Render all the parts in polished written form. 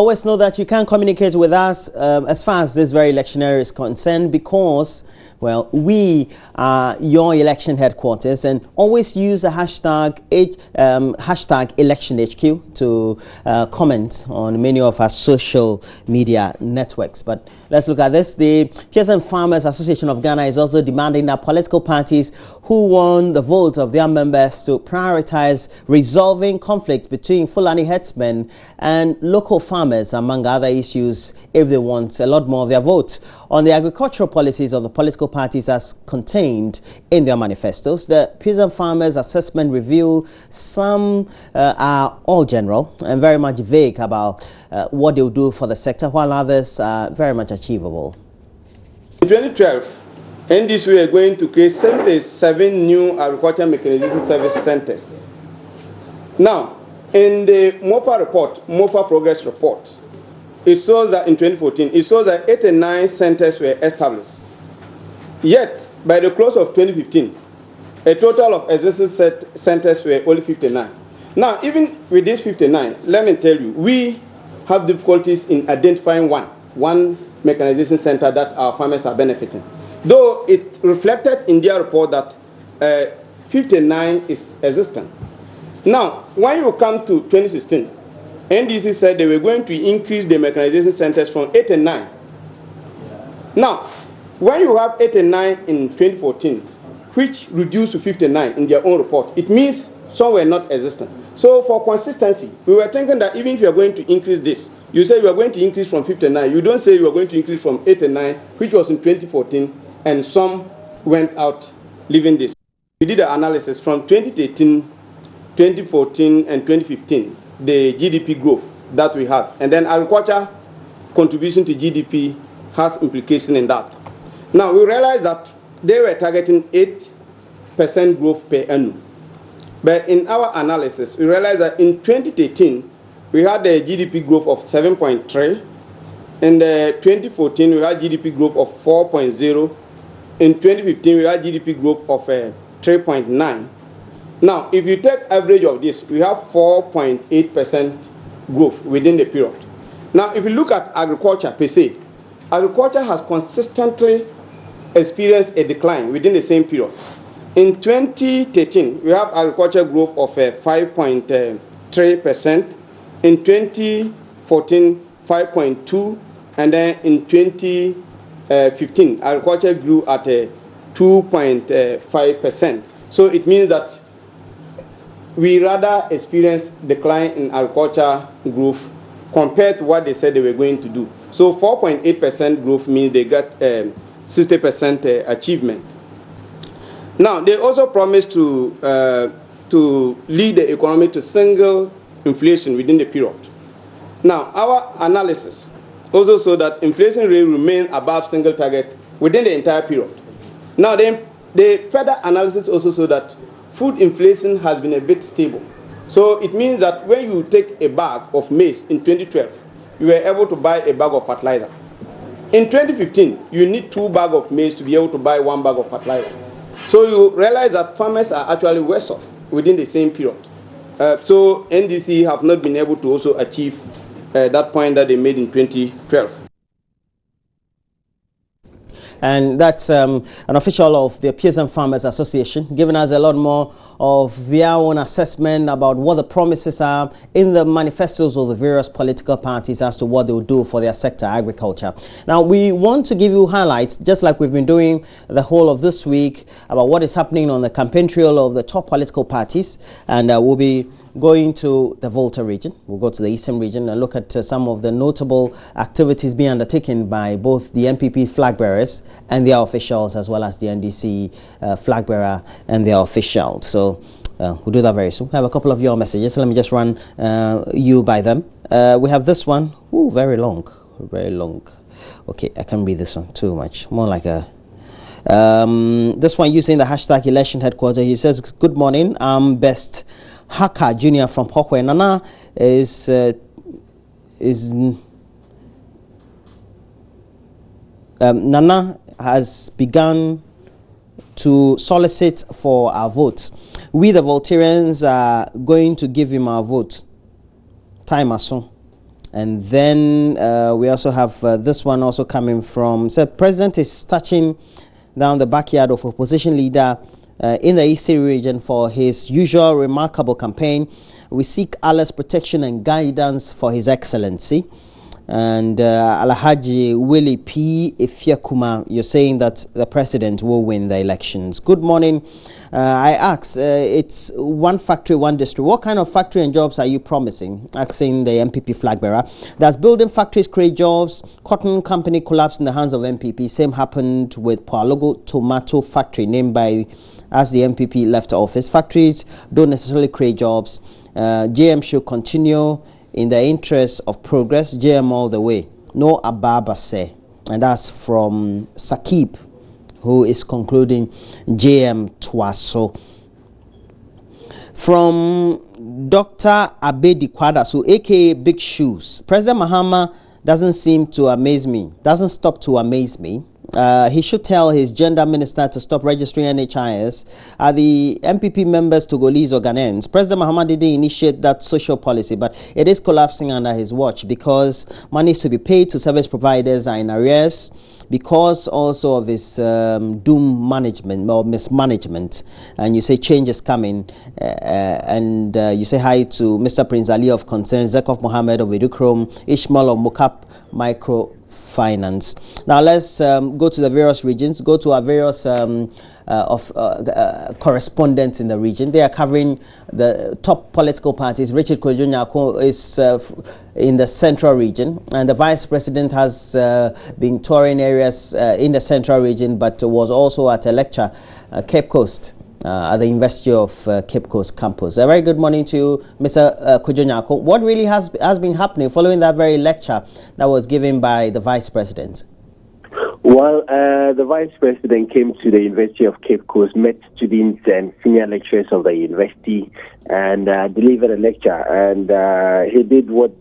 Always know that you can communicate with us as far as this very electionary is concerned, because, well, we are your election headquarters, and always use the hashtag #ElectionHQ to comment on many of our social media networks. But let's look at this. The Peasant Farmers Association of Ghana is also demanding that political parties who won the vote of their members to prioritize resolving conflicts between Fulani herdsmen and local farmers, among other issues, if they want a lot more of their votes. On the agricultural policies of the political parties as contained in their manifestos, the Peasant Farmers Assessment reveal some are all general and very much vague about what they'll do for the sector, while others are very much achievable. In 2012, in this we are going to create 77 new agricultural mechanization service centers. Now, in the MOPA report, MOPA progress report, it shows that in 2014, it shows that 89 centers were established. Yet, by the close of 2015, a total of existing centers were only 59. Now, even with these 59, let me tell you, we have difficulties in identifying one mechanization center that our farmers are benefiting. Though it reflected in their report that 59 is existent. Now, when you come to 2016, NDC said they were going to increase the mechanization centers from 89. Now, when you have 89 in 2014, which reduced to 59 in their own report, it means some were not existent. So for consistency, we were thinking that even if you are going to increase this, you say you are going to increase from 59. You don't say you are going to increase from 89, which was in 2014, and some went out leaving this. We did an analysis from 2013, 2014, and 2015, the GDP growth that we had. And then agriculture contribution to GDP has implication in that. Now, we realized that they were targeting 8% growth per annum. But in our analysis, we realized that in 2013, we had a GDP growth of 7.3. In 2014, we had GDP growth of 4.0. In 2015, we had GDP growth of 3.9. Now, if you take average of this, we have 4.8% growth within the period. Now, if you look at agriculture per se, agriculture has consistently experienced a decline within the same period. In 2013, we have agriculture growth of 5.3%. In 2014, 5.2%. And then in 2015, agriculture grew at 2.5%. So it means that we rather experienced decline in agriculture growth compared to what they said they were going to do. So 4.8% growth means they got 60% achievement. Now, they also promised to lead the economy to single inflation within the period. Now, our analysis also showed that inflation rate remained above single target within the entire period. Now, the further analysis also showed that food inflation has been a bit stable. So it means that when you take a bag of maize in 2012, you were able to buy a bag of fertilizer. In 2015, you need 2 bags of maize to be able to buy 1 bag of fertilizer. So you realize that farmers are actually worse off within the same period. So NDC have not been able to also achieve that point that they made in 2012. And that's an official of the Peasant Farmers Association, giving us a lot more of their own assessment about what the promises are in the manifestos of the various political parties as to what they will do for their sector, agriculture. Now, we want to give you highlights, just like we've been doing the whole of this week, about what is happening on the campaign trail of the top political parties. And we'll be going to the Volta region. We'll go to the Eastern region and look at some of the notable activities being undertaken by both the MPP flag bearers and their officials, as well as the NDC flag bearer and their officials. So we'll do that very soon. I have a couple of your messages. So let me just run you by them. We have this one. Ooh, very long. Very long. Okay, I can't read this one too much. More like a... this one using the hashtag election headquarters. He says, good morning. I'm Best Haka Jr. from Pokwe. Nana Nana has begun to solicit for our votes. We, the Voltarians, are going to give him our vote. Time as soon. And then we also have this one also coming from, so President is touching down the backyard of opposition leader in the Eastern region for his usual remarkable campaign. We seek Allah's protection and guidance for His Excellency. And Alhaji Willie P. Ifiakuma, you're saying that the president will win the elections. Good morning. I ask, it's one factory, one district. What kind of factory and jobs are you promising? Asking the MPP flag bearer. Does building factories create jobs? Cotton company collapsed in the hands of MPP. Same happened with Palogo Tomato Factory, named by as the MPP left office. Factories don't necessarily create jobs. JM should continue in the interest of progress. JM all the way. No Ababa say. And that's from Sakib, who is concluding JM Twaso. From Dr. Abedi Kwada, so aka Big Shoes. President Mahama doesn't seem to amaze me, doesn't stop to amaze me. He should tell his gender minister to stop registering NHIS. Are the MPP members Togolese or Ghanaians? President Mahama didn't initiate that social policy, but it is collapsing under his watch because monies to be paid to service providers are in arrears, because also of his doom management or mismanagement. And you say change is coming, and you say hi to Mr. Prince Ali of Concern, Zekov Mohammed of Edukrom, Ishmael of Mokap Microfinance. Now let's go to the various regions, go to our various correspondents in the region. They are covering the top political parties. Richard Kojo is in the central region, and the vice president has been touring areas in the central region, but was also at a lecture Cape Coast at the University of Cape Coast campus. A very good morning to you, Mr. Kojo. What really has been happening following that very lecture that was given by the vice president? Well, the vice president came to the University of Cape Coast, met students and senior lecturers of the university, and delivered a lecture. And he did what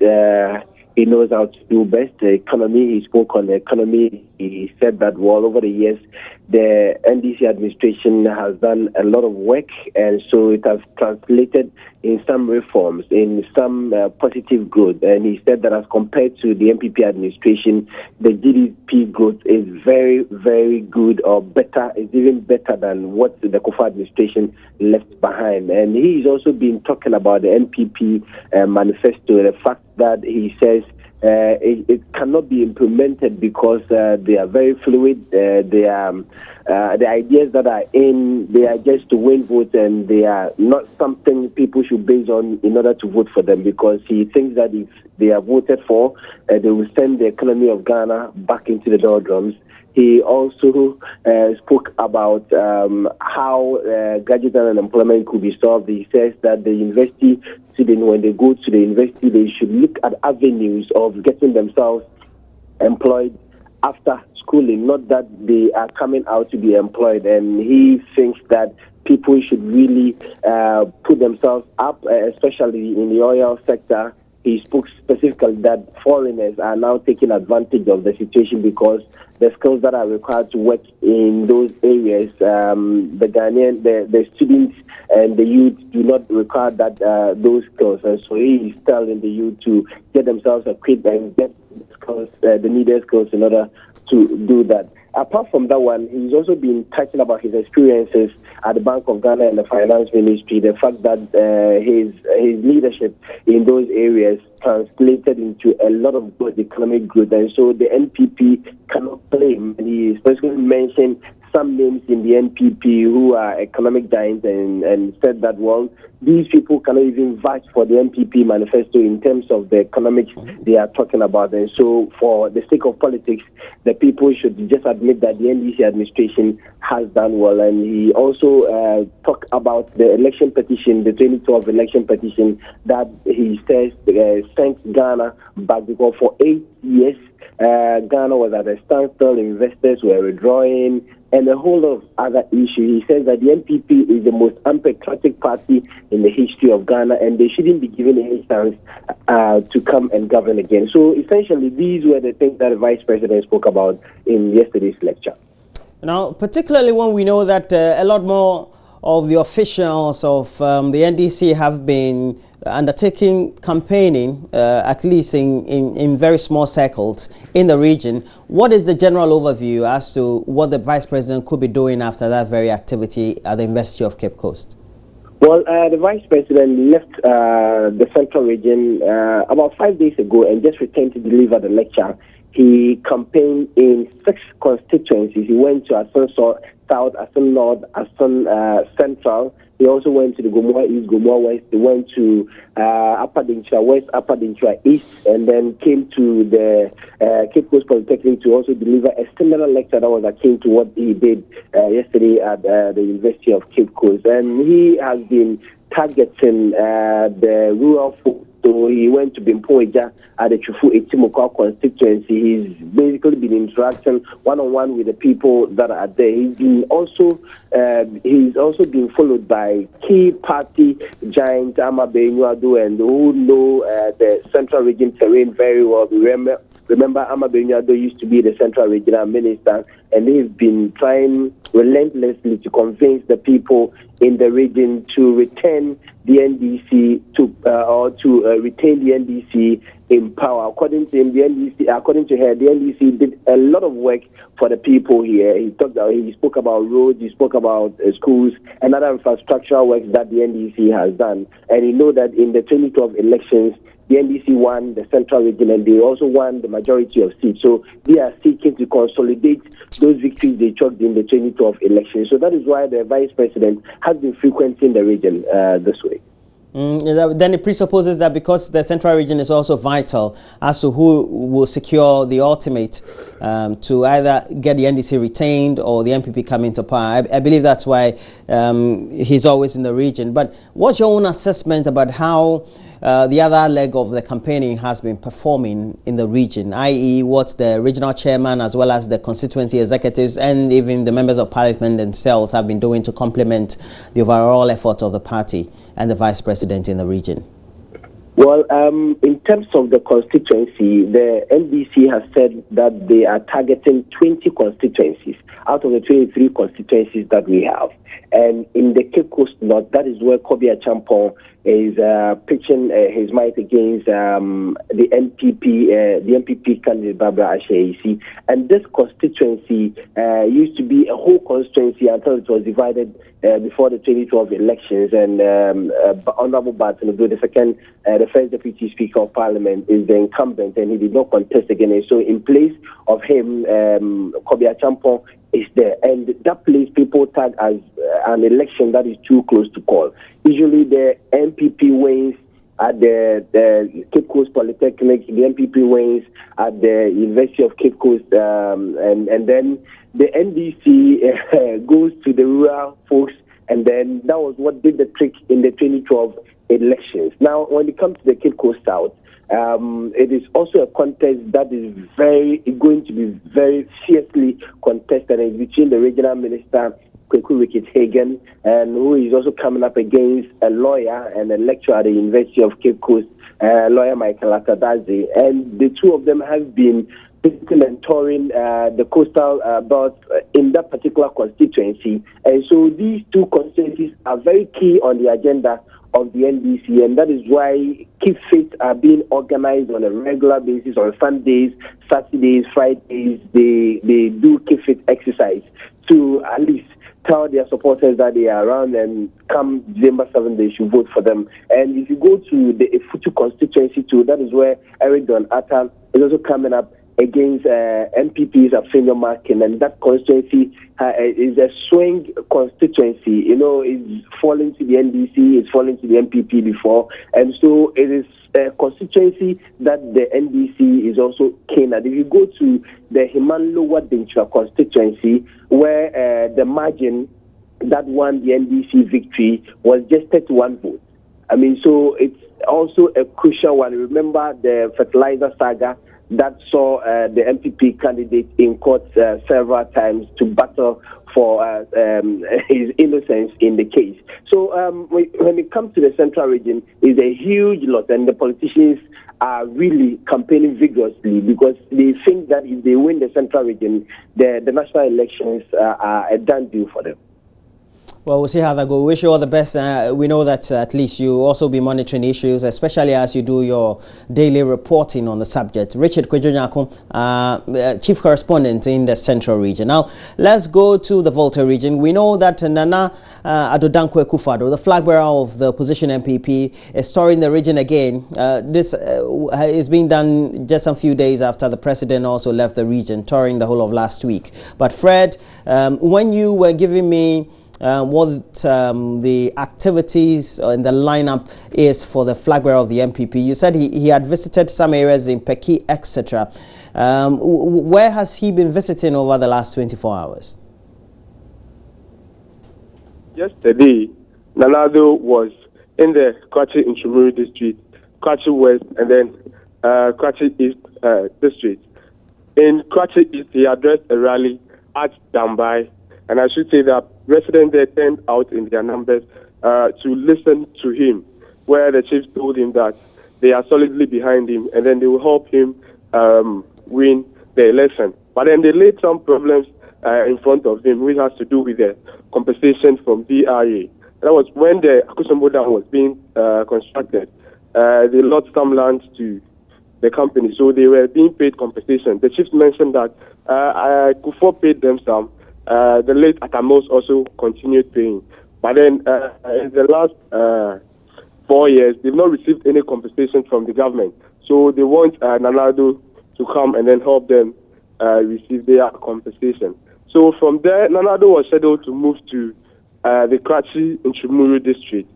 he knows how to do best, the economy. He spoke on the economy. He said that, well, over the years, the NDC administration has done a lot of work, and so it has translated in some reforms, in some positive growth. And he said that as compared to the MPP administration, the GDP growth is very, very good, or better, is even better than what the Kufuor administration left behind. And he's also been talking about the MPP manifesto, the fact that he says it cannot be implemented because they are very fluid. They are the ideas that are they are just to win votes, and they are not something people should base on in order to vote for them, because he thinks that if they are voted for, they will send the economy of Ghana back into the doldrums. He also spoke about how graduate unemployment could be solved. He says that the university students, when they go to the university, they should look at avenues of getting themselves employed after schooling, not that they are coming out to be employed. And he thinks that people should really put themselves up, especially in the oil sector. He spoke specifically that foreigners are now taking advantage of the situation because the skills that are required to work in those areas, the Ghanaian, the students and the youth do not require that those skills. And so he is telling the youth to get themselves equipped and get skills, the needed skills in order to do that. Apart from that one, he's also been talking about his experiences at the Bank of Ghana and the Finance Ministry, the fact that his leadership in those areas translated into a lot of good economic growth. And so the NPP cannot claim, and he specifically mentioned some names in the NPP who are economic giants, and said that, well, these people cannot even vouch for the NPP manifesto in terms of the economics they are talking about. And so for the sake of politics, the people should just admit that the NDC administration has done well. And he also talked about the election petition, the 2012 election petition, that he says sent Ghana back, because for 8 years, Ghana was at a standstill, investors were withdrawing, and a whole lot of other issues. He says that the NPP is the most unpatriotic party in the history of Ghana, and they shouldn't be given any chance to come and govern again. So essentially, these were the things that the Vice President spoke about in yesterday's lecture. Now, particularly when we know that a lot more of the officials of the NDC have been undertaking campaigning, at least in very small circles in the region. What is the general overview as to what the Vice President could be doing after that very activity at the University of Cape Coast? Well, the Vice President left the Central Region about 5 days ago and just returned to deliver the lecture. He campaigned in 6 constituencies. He went to Asun South, Asun North, Asun Central. He also went to the Gomoa East, Gomoa West. He went to Upper Dinchua West, Upper Dinchua East, and then came to the Cape Coast Polytechnic to also deliver a similar lecture that was akin to what he did yesterday at the University of Cape Coast. And he has been targeting the rural folk. So he went to Bimpoeja at the Chufu Etimokwa constituency. He's basically been interacting one-on-one with the people that are there. He's also been followed by key party giants, Amabe Nywado, and who know the Central Region terrain very well. Remember, Amabe Nywado used to be the Central Regional Minister, and they've been trying relentlessly to convince the people in the region to return the NDC to retain the NDC in power. According to him, the NDC did a lot of work for the people here. He spoke about roads, he spoke about schools, and other infrastructural works that the NDC has done. And he know that in the 2012 elections, the NDC won the Central Region, and they also won the majority of seats. So they are seeking to consolidate those victories they chalked in the 2012 election. So that is why the Vice President has been frequenting the region this way. Then it presupposes that because the Central Region is also vital as to who will secure the ultimate to either get the NDC retained or the MPP come into power. I believe that's why he's always in the region. But what's your own assessment about how the other leg of the campaigning has been performing in the region, i.e. what the regional chairman as well as the constituency executives and even the members of parliament themselves have been doing to complement the overall effort of the party and the vice president in the region? Well, in terms of the constituency, the NDC has said that they are targeting 20 constituencies out of the 23 constituencies that we have. And in the Cape Coast North, that is where Kobe Achampong is pitching his might against the NPP candidate Barbara Asheisi. And this constituency used to be a whole constituency until it was divided before the 2012 elections. And Honorable Barton, the first Deputy Speaker of Parliament, is the incumbent, and he did not contest again. And so in place of him, Kobe Achampong is there, and that place people tag as an election that is too close to call. Usually the MPP wins at the Cape Coast Polytechnic, the MPP wins at the University of Cape Coast, and then the NDC goes to the rural folks, and then that was what did the trick in the 2012 elections. Now, when it comes to the Cape Coast South, it is also a contest that is going to be very fiercely contested. It's between the regional minister, Kweku Ricketts-Hagen, and who is also coming up against a lawyer and a lecturer at the University of Cape Coast, lawyer Michael Atadazi. And the two of them have been mentoring the coastal belt in that particular constituency. And so these two constituencies are very key on the agenda of the NDC, and that is why Keep Fit are being organized on a regular basis on Sundays, Saturdays, Fridays. They do Keep Fit exercise to at least tell their supporters that they are around, and come December 7th, they should vote for them. And if you go to the Efutu constituency too, that is where Eric Don Atta is also coming up against MPPs of Senior Markin, and that constituency is a swing constituency. You know, it's falling to the NDC, it's falling to the MPP before, and so it is a constituency that the NDC is also keen at. If you go to the Lower Dinchua constituency, where the margin that won the NDC victory was just 31 votes. I mean, so it's also a crucial one. Remember the fertilizer saga that saw the MPP candidate in court several times to battle for his innocence in the case. So when it comes to the Central Region, it's a huge lot, and the politicians are really campaigning vigorously because they think that if they win the Central Region, the national elections are a done deal for them. Well, we'll see how that goes. We wish you all the best. We know that at least you also be monitoring issues, especially as you do your daily reporting on the subject. Richard Kwejonyako, Chief Correspondent in the Central Region. Now, let's go to the Volta region. We know that Nana Adodankwe Akufo-Addo, the flag bearer of the opposition MPP, is touring the region again. This is being done just a few days after the president also left the region, touring the whole of last week. But Fred, when you were giving me what the activities in the lineup is for the flag bearer of the MPP, you said he had visited some areas in Peki, etc. Where has he been visiting over the last 24 hours? Yesterday, Nanado was in the Kwachi Inchumuri district, Kwachi West, and then Kwachi East district. In Kwachi East, he addressed a rally at Dambai, and I should say that residents there turned out in their numbers to listen to him, where the chiefs told him that they are solidly behind him and then they will help him win the election. But then they laid some problems in front of him, which has to do with the compensation from DRA. That was when the Akusombo Dam was being constructed. They lost some land to the company, so they were being paid compensation. The chiefs mentioned that Kufo paid them some. The late Atamos also continued paying. But then in the last 4 years, they've not received any compensation from the government. So they want Nanado to come and then help them receive their compensation. So from there, Nanado was scheduled to move to the Krachi Inchumuru district.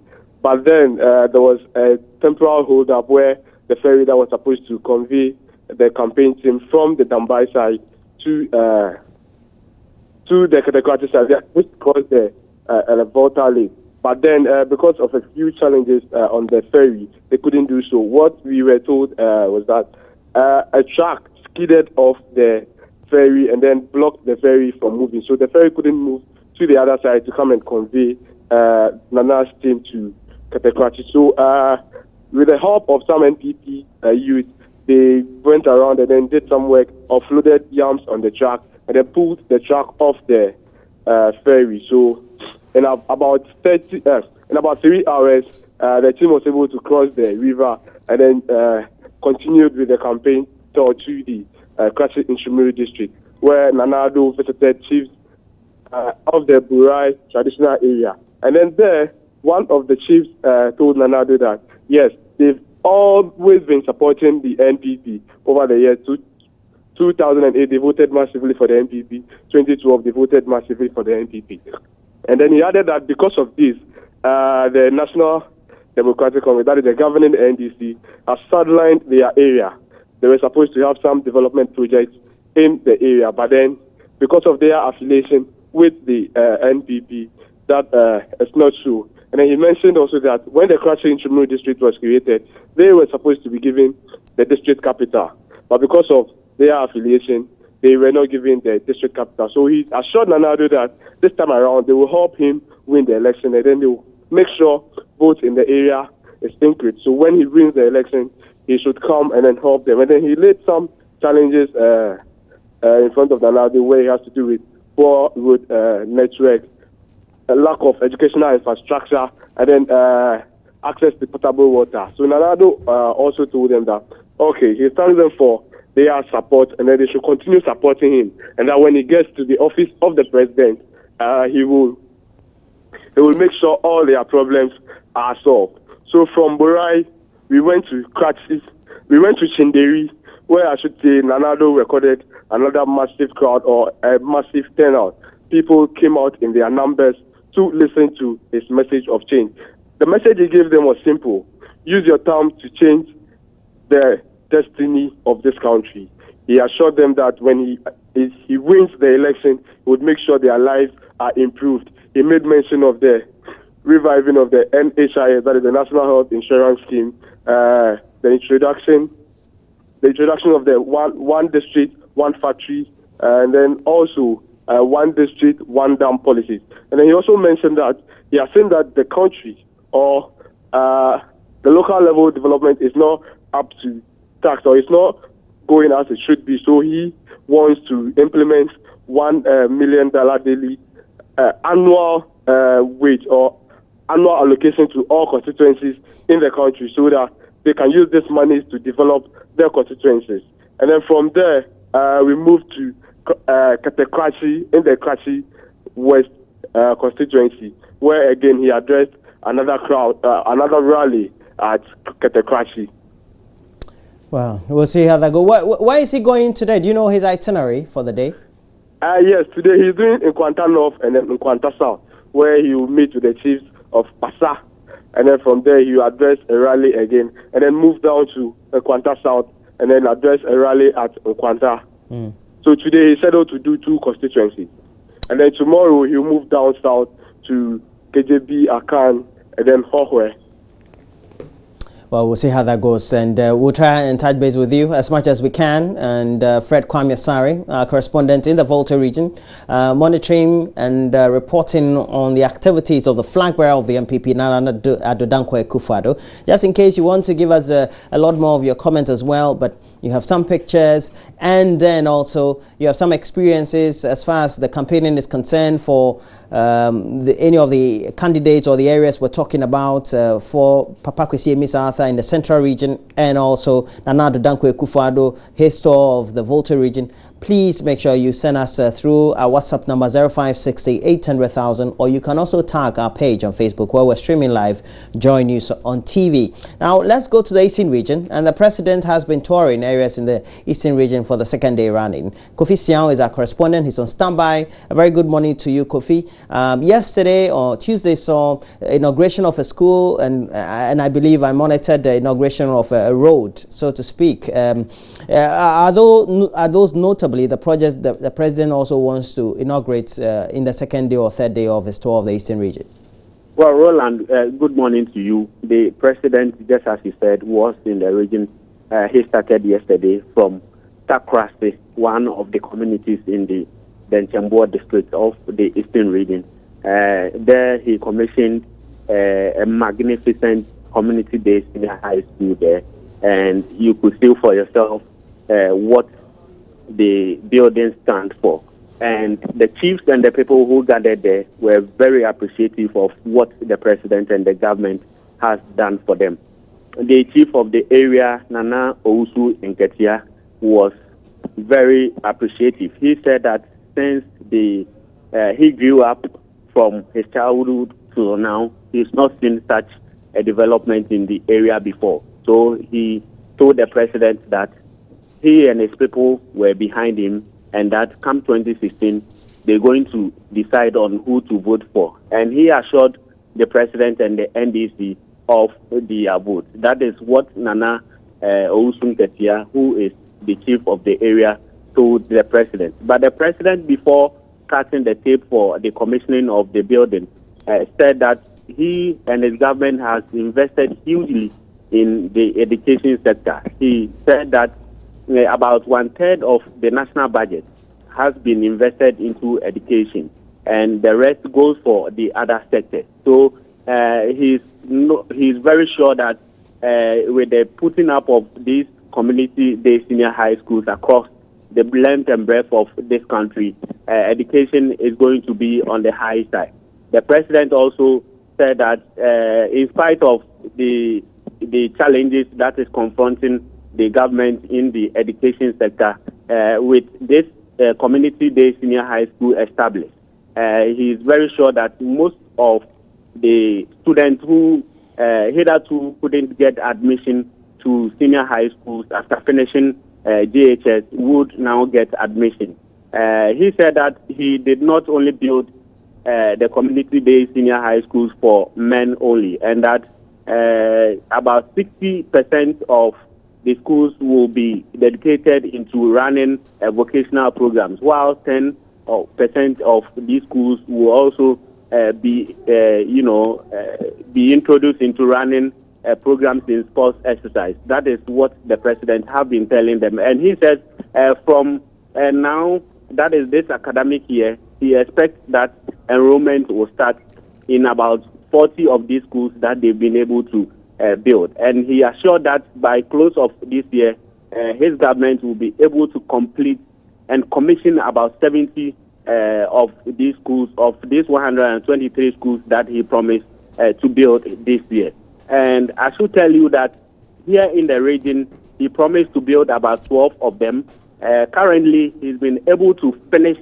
But then there was a temporal hold-up where the ferry that was supposed to convey the campaign team from the Dambai side to the Krachi side, which caused the Volta Lake. But then, because of a few challenges on the ferry, they couldn't do so. What we were told was that a truck skidded off the ferry and then blocked the ferry from moving. So the ferry couldn't move to the other side to come and convey Nana's team to Katekrachi. So with the help of some NPP youth, they went around and then did some work, offloaded yams on the truck, and then pulled the truck off the ferry. So in about 3 hours, the team was able to cross the river and then continued with the campaign tour to the Krachi Inchumuri district, where Nanado visited chiefs of the Burai traditional area. And then there, one of the chiefs told Nanado that, yes, they've always been supporting the NPP over the years. 2008, they voted massively for the NPP. 2012, they voted massively for the NPP. And then he added that because of this, the National Democratic Congress, that is the governing NDC, has sidelined their area. They were supposed to have some development projects in the area, but then because of their affiliation with the NPP, that is not true. And then he mentioned also that when the Krachi Inchumuru district was created, they were supposed to be given the district capital, but because of their affiliation, they were not given the district capital. So he assured Nanado that this time around they will help him win the election, and then they will make sure votes in the area is increased. So when he wins the election, he should come and then help them. And then he laid some challenges in front of Nanado, where he has to do with poor road network, a lack of educational infrastructure, and then access to potable water. So Nanado also told them that, okay, he's thanking them for their support, and then they should continue supporting him, and that when he gets to the office of the president, he will make sure all their problems are solved. So from Burai, we went to Krachi, we went to Chinderi, where I should say Nanado recorded another massive crowd or a massive turnout. People came out in their numbers to listen to his message of change. The message he gave them was simple: use your time to change the destiny of this country. He assured them that when he wins the election, he would make sure their lives are improved. He made mention of the reviving of the NHIS, that is the National Health Insurance Scheme, the introduction of the one district, one factory, and then also one district, one dam policies. And then he also mentioned that he has seen that the country or the local level development is not up to tax, or it's not going as it should be. So he wants to implement $1 million daily annual wage or annual allocation to all constituencies in the country so that they can use this money to develop their constituencies. And then from there, we moved to Katekrachi in the Krachi West constituency, where again he addressed another rally at Katekrachi. Well, we'll see how that goes. Why is he going today? Do you know his itinerary for the day? Yes, today he's doing in Kwanta North and then in Kwanta South, where he will meet with the chiefs of Pasa. And then from there, he will address a rally again, and then move down to Kwanta South, and then address a rally at Kwanta. So today he settled to do 2 constituencies. And then tomorrow he'll move down south to KJB, Akan, and then Hohwe. Well, we'll see how that goes, and we'll try and touch base with you as much as we can. And Fred Kwame Sari, our correspondent in the Volta region, monitoring and reporting on the activities of the flag bearer of the MPP, Nana Addo Dankwa Akufo-Addo. Just in case you want to give us a lot more of your comments as well, but you have some pictures, and then also you have some experiences as far as the campaigning is concerned for any of the candidates or the areas we're talking about for Papa Kwesi Emis-Arthur in the central region, and also Nana Addo Dankwa Akufo-Addo, his store of the Volta region. Please make sure you send us through our WhatsApp number 0560 800,000, or you can also tag our page on Facebook where we're streaming live Joy News on TV. Now let's go to the Eastern region, and the president has been touring areas in the Eastern region for the second day running. Kofi Siao is our correspondent. He's on standby. A very good morning to you, Kofi. Yesterday or Tuesday saw inauguration of a school, and I believe I monitored the inauguration of a road, so to speak. Are those notable the projects the president also wants to inaugurate in the second day or third day of his tour of the Eastern region? Well, Roland, good morning to you. The president, just as he said, was in the region. He started yesterday from Takrasi, one of the communities in the Denchambua district of the Eastern region. There he commissioned a magnificent community-based senior high school there, and you could see for yourself what the building stands for. And the chiefs and the people who gathered there were very appreciative of what the president and the government has done for them. The chief of the area, Nana Ousu Nketia, was very appreciative. He said that since he grew up from his childhood to now, he's not seen such a development in the area before. So he told the president that he and his people were behind him, and that come 2016, they're going to decide on who to vote for. And he assured the president and the NDC of their vote. That is what Nana Ousun Ketia, who is the chief of the area, told the president. But the president, before cutting the tape for the commissioning of the building, said that he and his government has invested hugely in the education sector. He said that about 1/3 of the national budget has been invested into education, and the rest goes for the other sectors. So he's very sure that with the putting up of these community-based senior high schools across the length and breadth of this country, education is going to be on the high side. The president also said that in spite of the challenges that is confronting the government in the education sector, with this community-based senior high school established, he is very sure that most of the students who hitherto couldn't get admission to senior high schools after finishing JHS would now get admission. He said that he did not only build the community-based senior high schools for men only, and that about 60% of the schools will be dedicated into running vocational programs, while 10% of these schools will also be introduced into running programs in sports exercise. That is what the president have been telling them. And he says from now, that is this academic year, he expects that enrollment will start in about 40 of these schools that they've been able to build. And he assured that by close of this year, his government will be able to complete and commission about 70 of these schools, of these 123 schools that he promised to build this year. And I should tell you that here in the region, he promised to build about 12 of them. Currently, he's been able to finish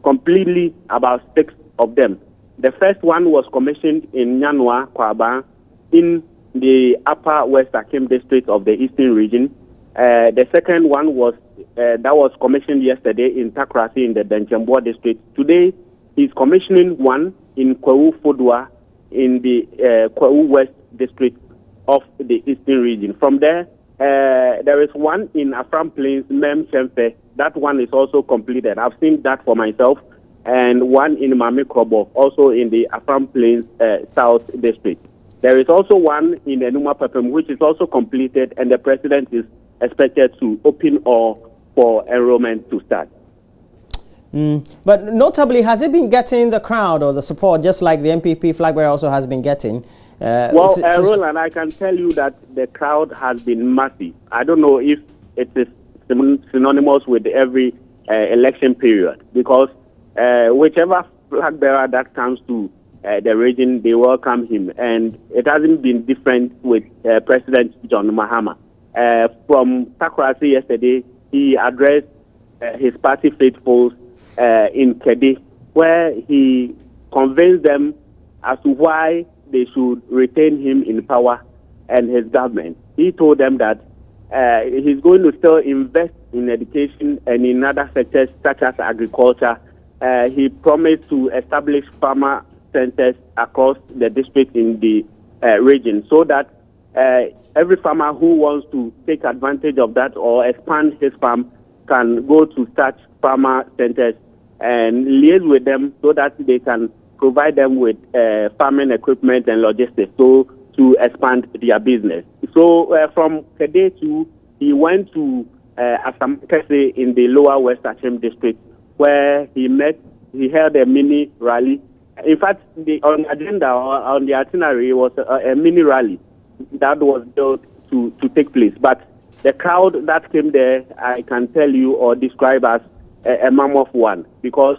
completely about 6 of them. The first one was commissioned in Nyanwa, Kwaba, in the Upper West Akim district of the Eastern region. The second one was that was commissioned yesterday in Takrasi in the Denchemboa district. Today, he's commissioning one in Kwawu Fodua in the Kwawu West district of the Eastern region. From there, there is one in Afram Plains, Mem Shemfe. That one is also completed. I've seen that for myself. And one in Mami Krobo, also in the Afram Plains South district. There is also one in Enuma Pepem, which is also completed, and the president is expected to open all for enrollment to start. But notably, has it been getting the crowd or the support, just like the MPP flag bearer also has been getting? Roland, I can tell you that the crowd has been massive. I don't know if it is synonymous with every election period, because whichever flag bearer that comes to the region, they welcome him. And it hasn't been different with President John Mahama. From Takrasi yesterday, he addressed his party faithfuls in Kedi, where he convinced them as to why they should retain him in power and his government. He told them that he's going to still invest in education and in other sectors such as agriculture. He promised to establish farmer centers across the district in the region, so that every farmer who wants to take advantage of that or expand his farm can go to such farmer centers and liaise with them so that they can provide them with farming equipment and logistics to expand their business. So from Kede to, he went to Asamkese in the Lower West Achem district, where he held a mini rally. In fact, on the agenda or on the itinerary was a mini rally that was built to take place. But the crowd that came there, I can tell you or describe as a mammoth one, because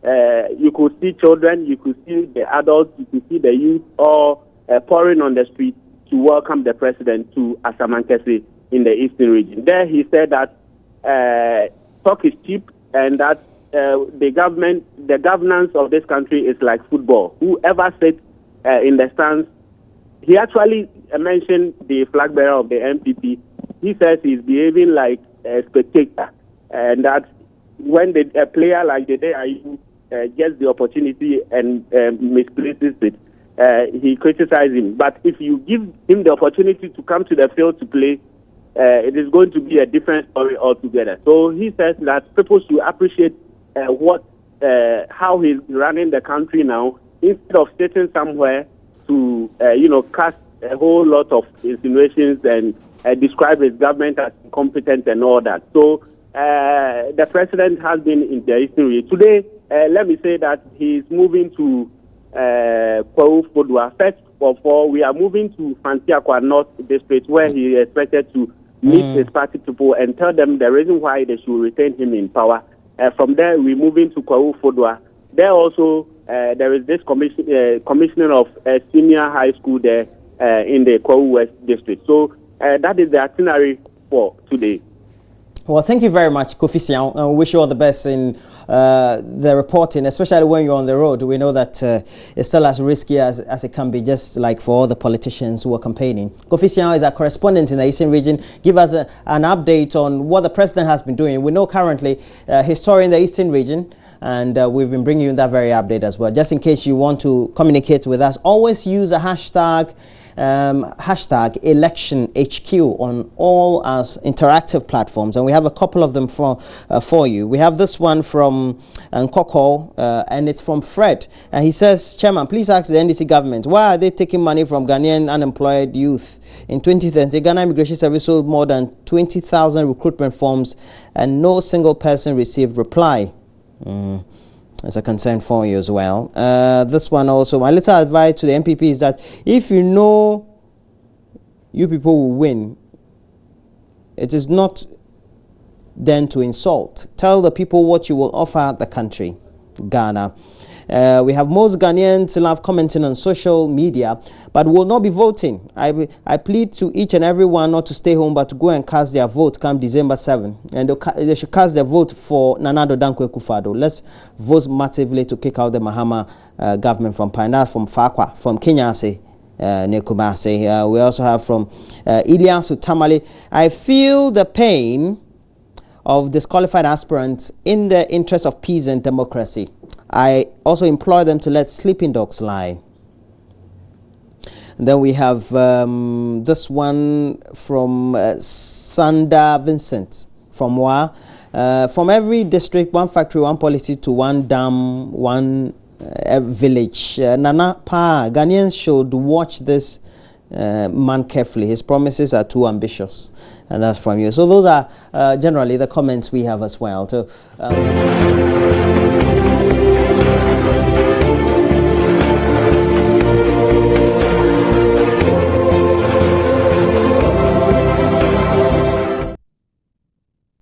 you could see children, you could see the adults, you could see the youth all pouring on the street to welcome the president to Asamankese in the Eastern region. There he said that talk is cheap and that the governance of this country is like football. Whoever sits in the stands, he actually mentioned the flag bearer of the MPP. He says he's behaving like a spectator, and that when a player like the Ayu gets the opportunity and misplaces it, he criticizes him. But if you give him the opportunity to come to the field to play, it is going to be a different story altogether. So he says that people should appreciate how he's running the country now, instead of sitting somewhere to cast a whole lot of insinuations and describe his government as incompetent and all that. So the president has been in the Eastern region. Today, let me say that he's moving to Kwawu Fodua. First of all, we are moving to Fantiakwa North District, where he is expected to meet his party people and tell them the reason why they should retain him in power. From there, we're moving to Kwawu Fodua. There also, there is this commissioning of a senior high school there in the Kwawu West District. So that is the itinerary for today. Well, thank you very much, Kofi Sian. I wish you all the best in the reporting, especially when you're on the road. We know that it's still as risky as it can be, just like for all the politicians who are campaigning. Kofi Sian is our correspondent in the Eastern region. Give us an update on what the president has been doing. We know currently he's touring the Eastern region, and we've been bringing you that very update as well. Just in case you want to communicate with us, always use a hashtag #ElectionHQ on all our interactive platforms, and we have a couple of them for you. We have this one from Nkoko, and it's from Fred, and he says, Chairman, please ask the NDC government, why are they taking money from Ghanaian unemployed youth? In 2030, Ghana Immigration Service sold more than 20,000 recruitment forms and no single person received reply. It's a concern for you as well. This one also, my little advice to the MPP is that if you know you people will win, it is not then to insult. Tell the people what you will offer the country. Ghana. We have most Ghanaians love commenting on social media, but will not be voting. I plead to each and every one not to stay home, but to go and cast their vote come December 7. And they should cast their vote for Nana Addo Dankwa Akufo-Addo. Let's vote massively to kick out the Mahama government from Pine. From Farkwa, from Kenya, say. Nekumase. We also have from Ilias Tamale. I feel the pain of disqualified aspirants in the interest of peace and democracy. I also implore them to let sleeping dogs lie. And then we have this one from Sanda Vincent from Wa. From every district, one factory, one policy to one dam, one village. Nana Pa, Ghanaians should watch this man carefully. His promises are too ambitious. And that's from you. So those are generally the comments we have as well. So.